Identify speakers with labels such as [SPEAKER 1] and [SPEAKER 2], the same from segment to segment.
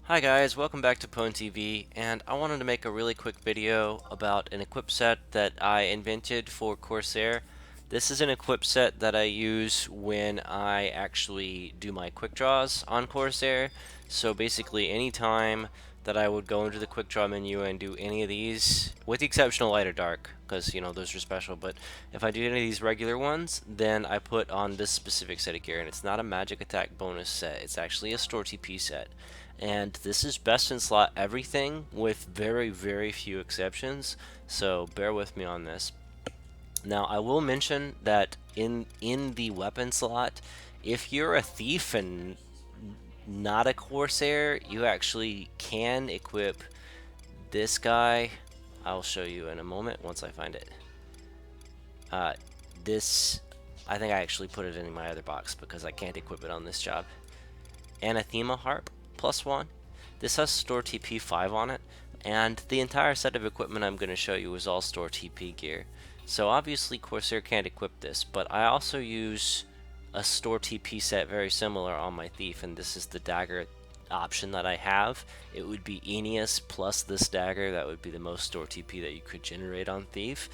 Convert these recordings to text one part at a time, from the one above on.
[SPEAKER 1] Hi guys, welcome back to Pwn and I wanted to make a really quick video about an equip set that I invented for Corsair. This is an equip set that I use when I actually do my quick draws on Corsair. So basically anytime that I would go into the quick draw menu and do any of these, with the exception of light or dark, because those are special, but if I do any of these regular ones, then I put on this specific set of gear, and it's not a magic attack bonus set, it's actually a store TP set. And this is best in slot everything with very, very few exceptions, so bear with me on this. Now, I will mention that in the weapon slot, if you're a thief and not a Corsair, you actually can equip this guy. I'll show you in a moment once I find it. Uh, this, I think I actually put it in my other box because I can't equip it on this job. Anathema Harp, +1. This has store TP 5 on it, and the entire set of equipment I'm going to show you is all store TP gear. So obviously Corsair can't equip this, but I also use a store TP set very similar on my Thief, and this is the dagger option that I have. It would be Aeneas plus this dagger. That would be the most store TP that you could generate on Thief.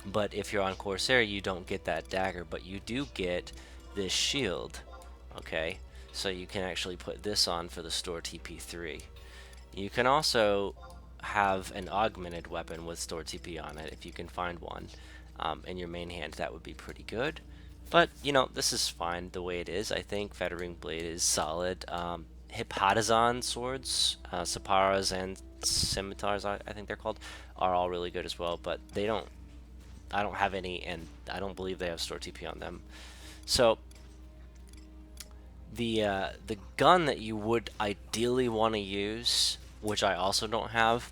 [SPEAKER 1] But if you're on Corsair, you don't get that dagger, but you do get this shield. Okay, so you can actually put this on for the store TP3. You can also have an augmented weapon with store TP on it if you can find one in your main hand. That would be pretty good. But this is fine the way it is. I think Fettering Blade is solid. Hippotazon swords, Saparas and scimitars, I think they're called, are all really good as well. But I don't have any, and I don't believe they have store TP on them. So the gun that you would ideally want to use, which I also don't have,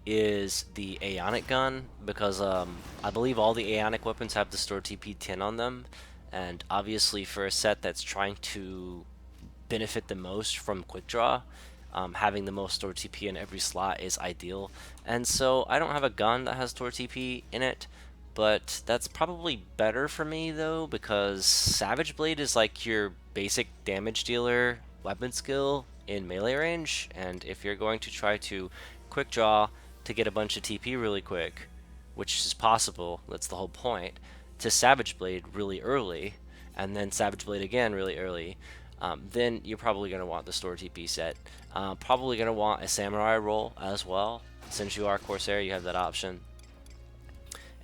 [SPEAKER 1] is the Aeonic gun, because I believe all the Aeonic weapons have the store TP 10 on them, and obviously for a set that's trying to benefit the most from quick draw, having the most store TP in every slot is ideal. And so I don't have a gun that has store TP in it, but that's probably better for me though, because Savage Blade is like your basic damage dealer weapon skill in melee range, and if you're going to try to quick draw to get a bunch of TP really quick, which is possible, that's the whole point, to Savage Blade really early, and then Savage Blade again really early, then you're probably going to want the store TP set. Probably going to want a Samurai roll as well. Since you are Corsair, you have that option.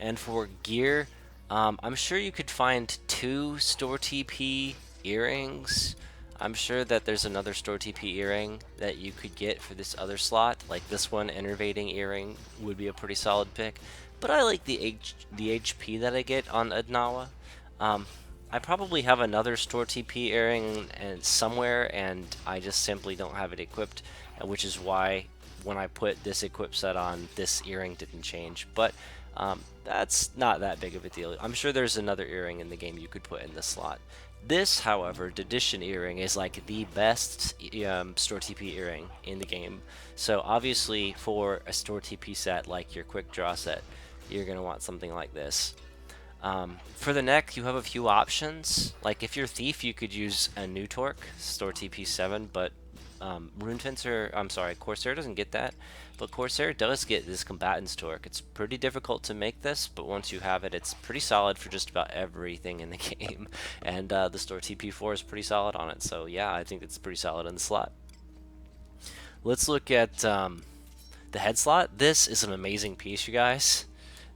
[SPEAKER 1] And for gear, I'm sure you could find 2 store TP earrings. I'm sure that there's another store TP earring that you could get for this other slot, like this one, Enervating earring would be a pretty solid pick. But I like the HP that I get on Adnawa. I probably have another store TP earring somewhere, and I just simply don't have it equipped, which is why when I put this equip set on, this earring didn't change. But that's not that big of a deal. I'm sure there's another earring in the game you could put in this slot. This, however, Dedition earring is like the best store TP earring in the game. So obviously for a store TP set like your quick draw set, you're going to want something like this. For the neck, you have a few options. Like if you're Thief, you could use a new Torque, store TP 7, but Corsair doesn't get that, but Corsair does get this Combatant's Torque. It's pretty difficult to make this, but once you have it, it's pretty solid for just about everything in the game. And the store TP4 is pretty solid on it, so yeah, I think it's pretty solid in the slot. Let's look at the head slot. This is an amazing piece, you guys.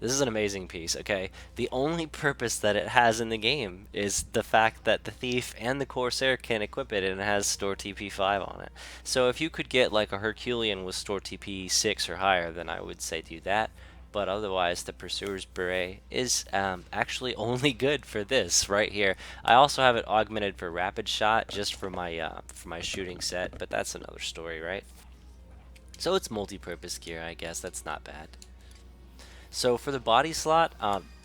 [SPEAKER 1] This is an amazing piece, okay? The only purpose that it has in the game is the fact that the Thief and the Corsair can equip it, and it has store TP 5 on it. So if you could get like a Herculean with store TP 6 or higher, then I would say do that. But otherwise, the Pursuer's Beret is actually only good for this right here. I also have it augmented for Rapid Shot just for my shooting set, but that's another story, right? So it's multi-purpose gear, I guess. That's not bad. So for the body slot,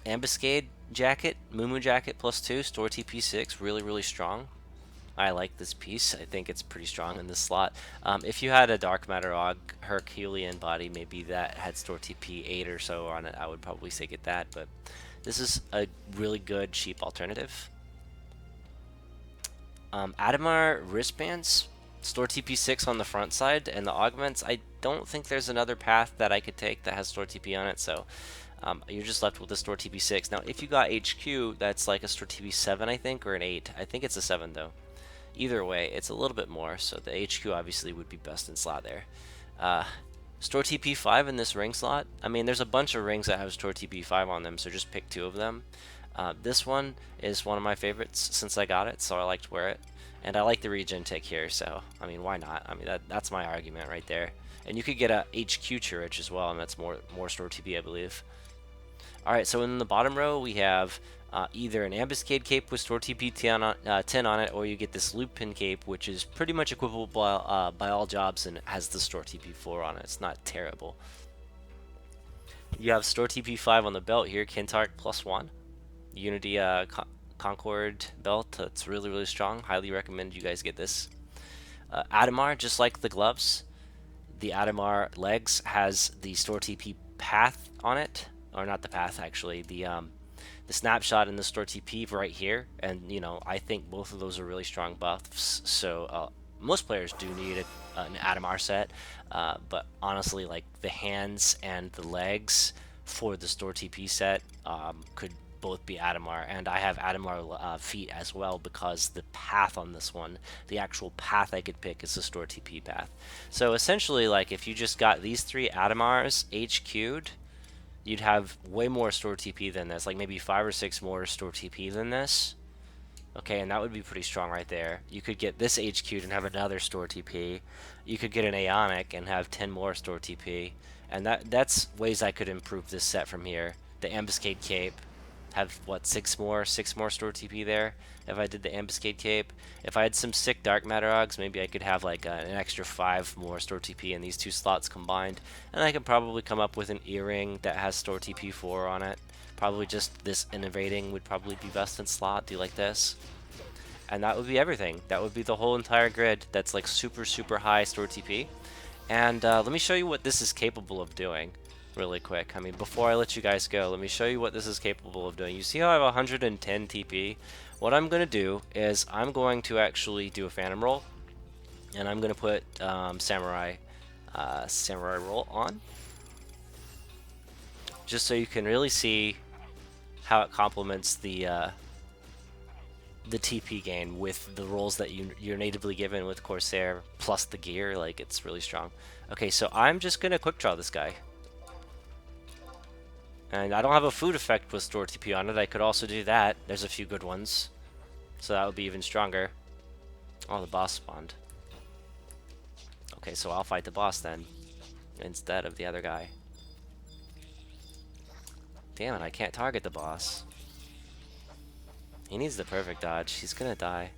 [SPEAKER 1] Ambuscade Jacket, Mumu Jacket +2, store TP 6, really strong. I like this piece. I think it's pretty strong in this slot. If you had a Dark Matter Aug Herculean body, maybe that had store TP 8 or so on it, I would probably say get that, but this is a really good cheap alternative. Adamar wristbands. store TP6 on the front side, and the augments, I don't think there's another path that I could take that has store TP on it, so you're just left with the store TP6. Now, if you got HQ, that's like a store TP7, I think, or an 8. I think it's a 7, though. Either way, it's a little bit more, so the HQ obviously would be best in slot there. Store TP5 in this ring slot. I mean, there's a bunch of rings that have store TP5 on them, so just pick 2 of them. This one is one of my favorites since I got it, so I like to wear it. And I like the regen tick here, so, I mean, why not? I mean, that's my argument right there. And you could get a HQ Church as well, and that's more store TP, I believe. Alright, so in the bottom row, we have either an Ambuscade Cape with store TP 10 on it, or you get this Loop Pin Cape, which is pretty much equipable by all jobs and has the store TP 4 on it. It's not terrible. You have store TP 5 on the belt here, Kintark +1. Unity Concord belt, that's really, really strong. Highly recommend you guys get this. Adamar, just like the gloves, the Adamar legs has the store TP path on it, or not the path actually, the snapshot and the store TP right here, and you know, I think both of those are really strong buffs, so most players do need an Adamar set, but honestly, like the hands and the legs for the store TP set could both be Adamar, and I have Adamar feet as well because the path on this one, the actual path I could pick is the store TP path. So essentially, like if you just got these 3 Adamars HQ'd, you'd have way more store TP than this, like maybe 5 or 6 more store TP than this. Okay, and that would be pretty strong right there. You could get this HQ'd and have another store TP. You could get an Aeonic and have 10 more store TP. And that's ways I could improve this set from here. The Ambuscade Cape, have what, 6 more store TP there if I did the Ambuscade Cape. If I had some sick Dark Matter Augs, maybe I could have like an extra 5 more store TP in these 2 slots combined, and I could probably come up with an earring that has store TP 4 on it. Probably just this innovating would probably be best in slot. Do you like this? And that would be everything. That would be the whole entire grid that's like super, super high store TP. And let me show you what this is capable of doing really quick. I mean, before I let you guys go, let me show you what this is capable of doing. You see how I have 110 TP? What I'm going to do is I'm going to actually do a Phantom roll, and I'm going to put Samurai roll on, just so you can really see how it complements the TP gain with the rolls that you're natively given with Corsair plus the gear. Like, it's really strong. Okay, so I'm just going to quick draw this guy. And I don't have a food effect with store TP on it. I could also do that. There's a few good ones. So that would be even stronger. Oh, the boss spawned. Okay, so I'll fight the boss then, instead of the other guy. Damn it, I can't target the boss. He needs the perfect dodge. He's gonna die.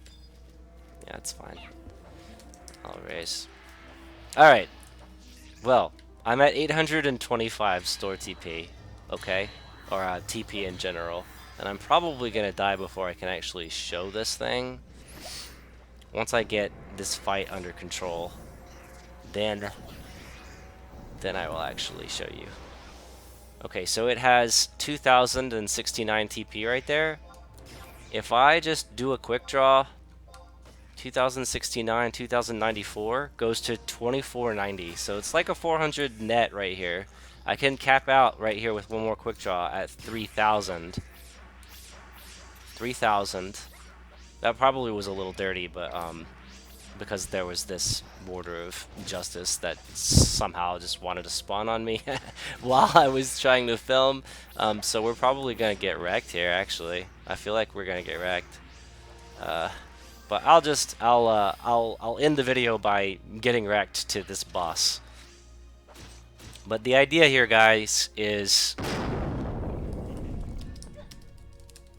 [SPEAKER 1] Yeah, it's fine. I'll raise. Alright. Well, I'm at 825 store TP. Okay, or TP in general, and I'm probably gonna die before I can actually show this thing. Once I get this fight under control, then I will actually show you. Okay, so it has 2069 TP right there. If I just do a quick draw, 2069, 2094 goes to 2490, so it's like a 400 net right here. I can cap out right here with one more quick draw at 3000. 3000. That probably was a little dirty, but because there was this Warder of Justice that somehow just wanted to spawn on me while I was trying to film. So we're probably gonna get wrecked here. Actually, I feel like we're gonna get wrecked. But I'll end the video by getting wrecked to this boss. But the idea here, guys, is...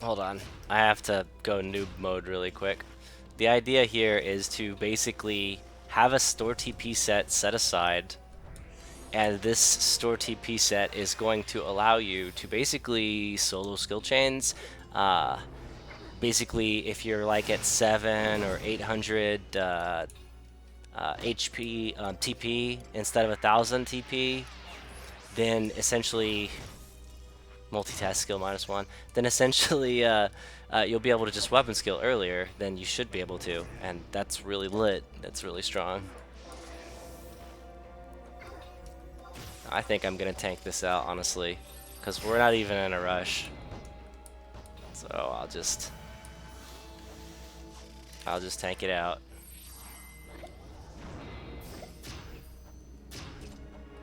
[SPEAKER 1] Hold on. I have to go noob mode really quick. The idea here is to basically have a store TP set aside, and this store TP set is going to allow you to basically solo skill chains. Basically, if you're like at 7 or 800 HP TP instead of 1000 TP, then essentially multitask skill -1, then essentially you'll be able to just weapon skill earlier than you should be able to, and that's really lit. That's really strong. I think I'm gonna tank this out, honestly, because we're not even in a rush. So I'll just tank it out.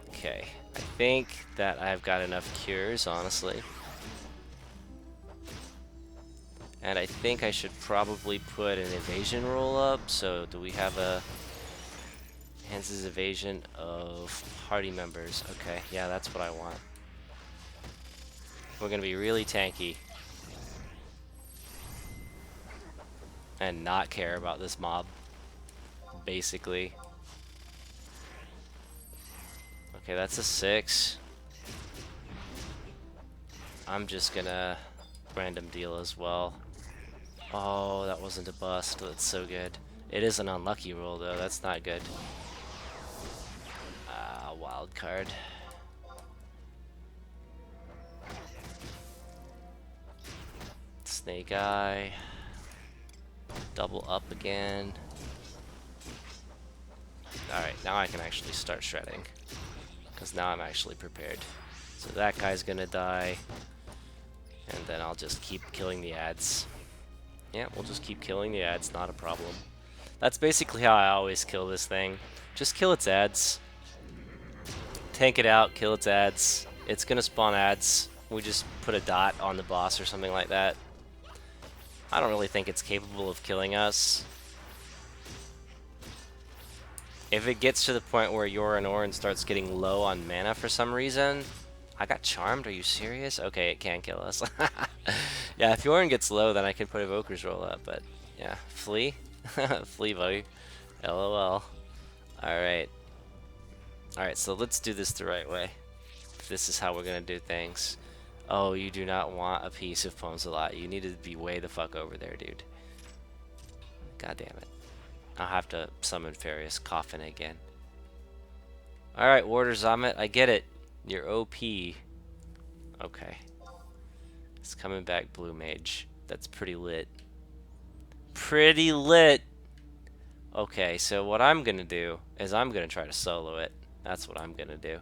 [SPEAKER 1] Okay, I think that I've got enough cures, honestly. And I think I should probably put an evasion roll up. So do we have a enhances evasion of party members? Okay, yeah, that's what I want. We're gonna be really tanky and not care about this mob, basically. Okay, that's a 6. I'm just gonna random deal as well. Oh, that wasn't a bust. That's so good. It is an unlucky roll, though. That's not good. Ah, wild card. Snake Eye. Double up again. Alright, now I can actually start shredding. Because now I'm actually prepared. So that guy's gonna die. And then I'll just keep killing the ads. Yeah, we'll just keep killing the ads, not a problem. That's basically how I always kill this thing. Just kill its ads. Tank it out, kill its ads. It's gonna spawn ads. We just put a dot on the boss or something like that. I don't really think it's capable of killing us. If it gets to the point where Yorinoran starts getting low on mana for some reason... I got charmed, are you serious? Okay, it can kill us. Yeah, if Yorin gets low, then I can put Evoker's roll up, but yeah. Flee? Flee, buddy. LOL. Alright. Alright, so let's do this the right way. This is how we're gonna do things. Oh, you do not want a piece of Pwnsalot. You need to be way the fuck over there, dude. God damn it. I'll have to summon Farius Coffin again. Alright, Warder Zamet, I get it. You're OP. Okay. It's coming back Blue Mage. That's pretty lit. Pretty lit! Okay, so what I'm gonna do is I'm gonna try to solo it. That's what I'm gonna do.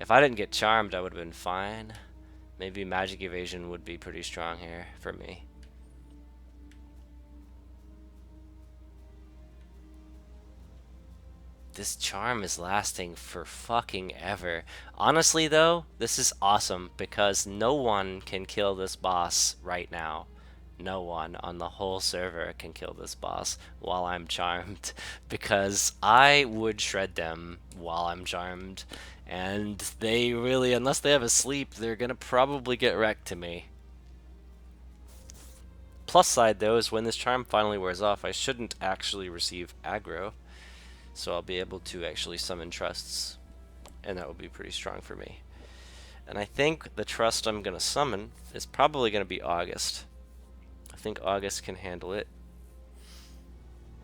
[SPEAKER 1] If I didn't get charmed, I would have been fine. Maybe Magic Evasion would be pretty strong here for me. This charm is lasting for fucking ever. Honestly though, this is awesome because no one can kill this boss right now. No one on the whole server can kill this boss while I'm charmed because I would shred them while I'm charmed, and they really, unless they have a sleep, they're gonna probably get wrecked to me. Plus side though is when this charm finally wears off, I shouldn't actually receive aggro. So I'll be able to actually summon trusts, and that will be pretty strong for me. And I think the trust I'm going to summon is probably going to be August. I think August can handle it.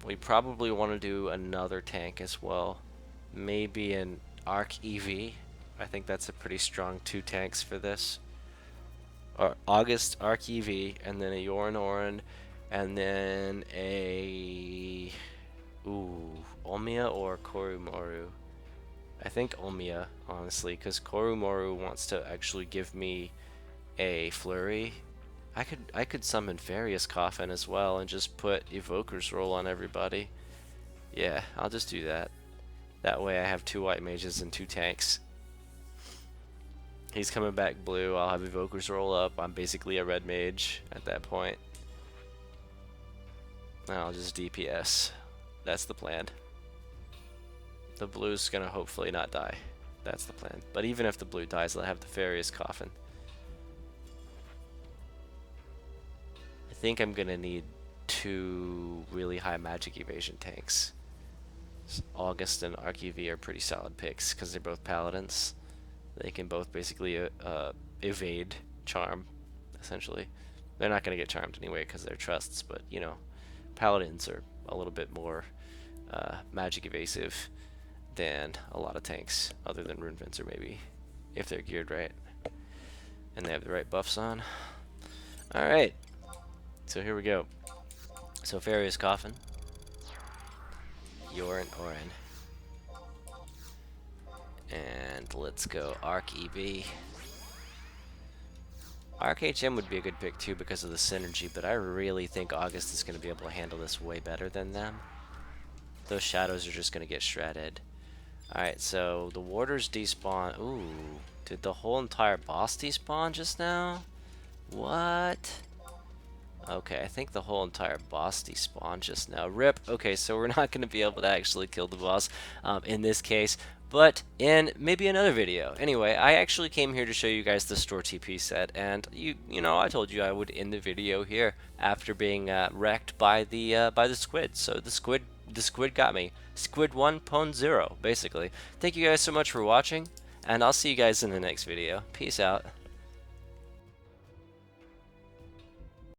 [SPEAKER 1] We probably want to do another tank as well. Maybe an Arc EV. I think that's a pretty strong 2 tanks for this. August, Arc EV, and then a Yorinoran, and then a... Ooh, Omiya or Korumoru? I think Omiya, honestly, because Korumoru wants to actually give me a flurry. I could summon Farius Coffin as well and just put Evoker's roll on everybody. Yeah, I'll just do that. That way I have 2 white mages and 2 tanks. He's coming back blue, I'll have Evoker's roll up. I'm basically a red mage at that point. And I'll just DPS. That's the plan. The blue's gonna hopefully not die. That's the plan. But even if the blue dies, I'll have the Farius Coffin. I think I'm gonna need 2 really high magic evasion tanks. August and Arc EV are pretty solid picks because they're both paladins. They can both basically evade charm, essentially. They're not gonna get charmed anyway because they're trusts, but you know, paladins are a little bit more magic evasive than a lot of tanks, other than Runefencer maybe, if they're geared right. And they have the right buffs on. Alright, so here we go. So Farius Coffin. Yorin Orin. And let's go Arc EV. Arc HM would be a good pick too because of the synergy, but I really think August is going to be able to handle this way better than them. Those shadows are just going to get shredded. Alright, so the warders despawn. Ooh, did the whole entire boss despawn just now? What? Okay, I think the whole entire boss despawned just now. RIP. Okay, so we're not going to be able to actually kill the boss in this case, but in maybe another video. Anyway, I actually came here to show you guys the store TP set, and you know, I told you I would end the video here after being wrecked by the squid. So the squid got me. Squid 1, Pwn 0, basically. Thank you guys so much for watching, and I'll see you guys in the next video. Peace out.